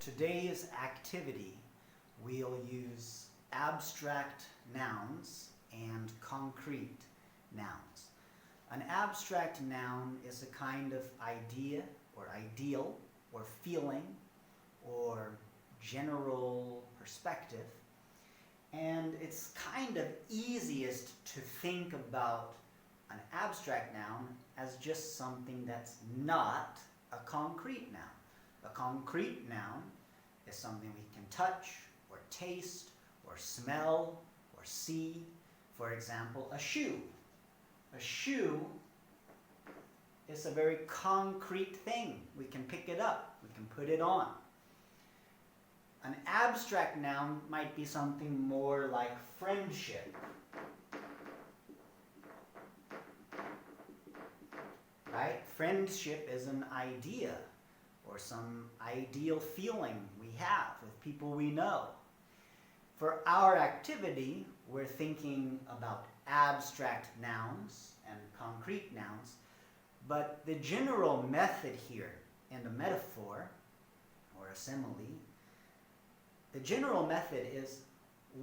today's activity, we'll use abstract nouns and concrete nouns. An abstract noun is a kind of idea or ideal or feeling or general perspective, and it's kind of easiest to think about an abstract noun as just something that's not a concrete noun. A concrete noun is something we can touch or taste or smell or see. For example, a shoe. A shoe is a very concrete thing. We can pick it up, we can put it on. An abstract noun might be something more like friendship. Right? Friendship is an idea or some ideal feeling we have with people we know. For our activity, we're thinking about abstract nouns and concrete nouns, but the general method here in the metaphor or a simile, the general method is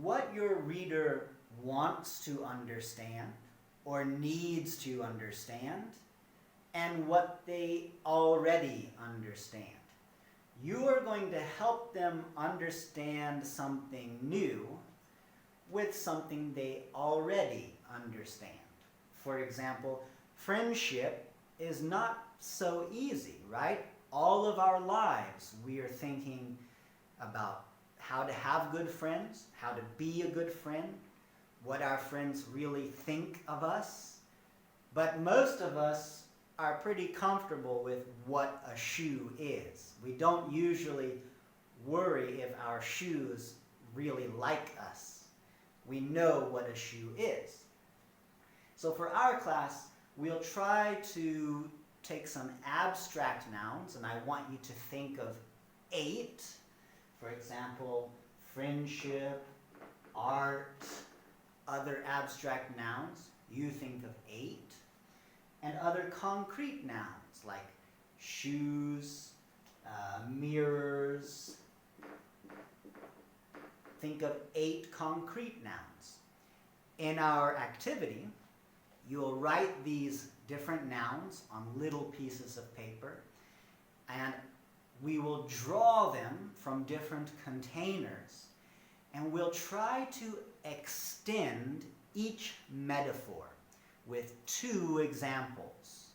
what your reader wants to understand or needs to understand and what they already understand. You are going to help them understand something new with something they already understand. For example, friendship is not so easy, right? All of our lives we are thinking about how to have good friends, how to be a good friend, what our friends really think of us. But most of us are pretty comfortable with what a shoe is. We don't usually worry if our shoes really like us. We know what a shoe is. So for our class, we'll try to take some abstract nouns, and I want you to think of 8. For example, friendship, art, other abstract nouns. You think of 8. And other concrete nouns like shoes, mirrors. Think of 8 concrete nouns. In our activity, you'll write these different nouns on little pieces of paper, and we will draw them from different containers, and we'll try to extend each metaphor with 2 examples.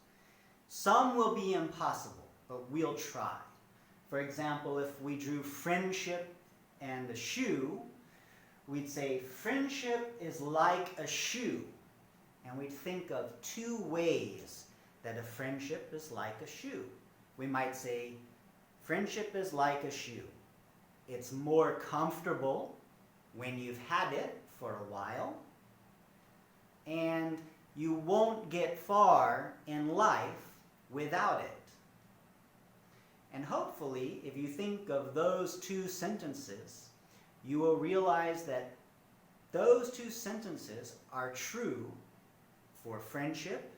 Some will be impossible, but we'll try. For example, if we drew friendship and a shoe, we'd say friendship is like a shoe. And we'd think of 2 ways that a friendship is like a shoe. We might say friendship is like a shoe. It's more comfortable when you've had it for a while, and you won't get far in life without it. And hopefully, if you think of those 2 sentences, you will realize that those 2 sentences are true for friendship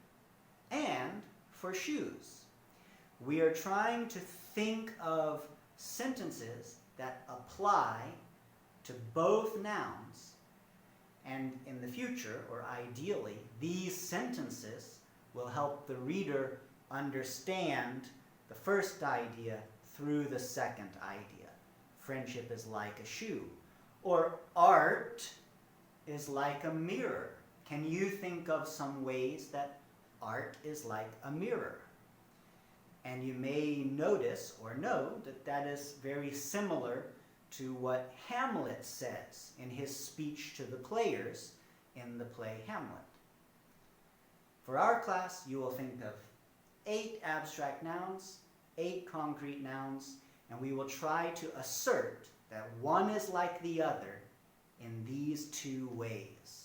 and for shoes. We are trying to think of sentences that apply to both nouns, and in the future, or ideally, these sentences will help the reader understand the first idea through the second idea. Friendship is like a shoe. Or art is like a mirror. Can you think of some ways that art is like a mirror? And you may notice or know that that is very similar to what Hamlet says in his speech to the players in the play Hamlet. For our class, you will think of 8 abstract nouns, 8 concrete nouns, and we will try to assert that one is like the other in these 2 ways.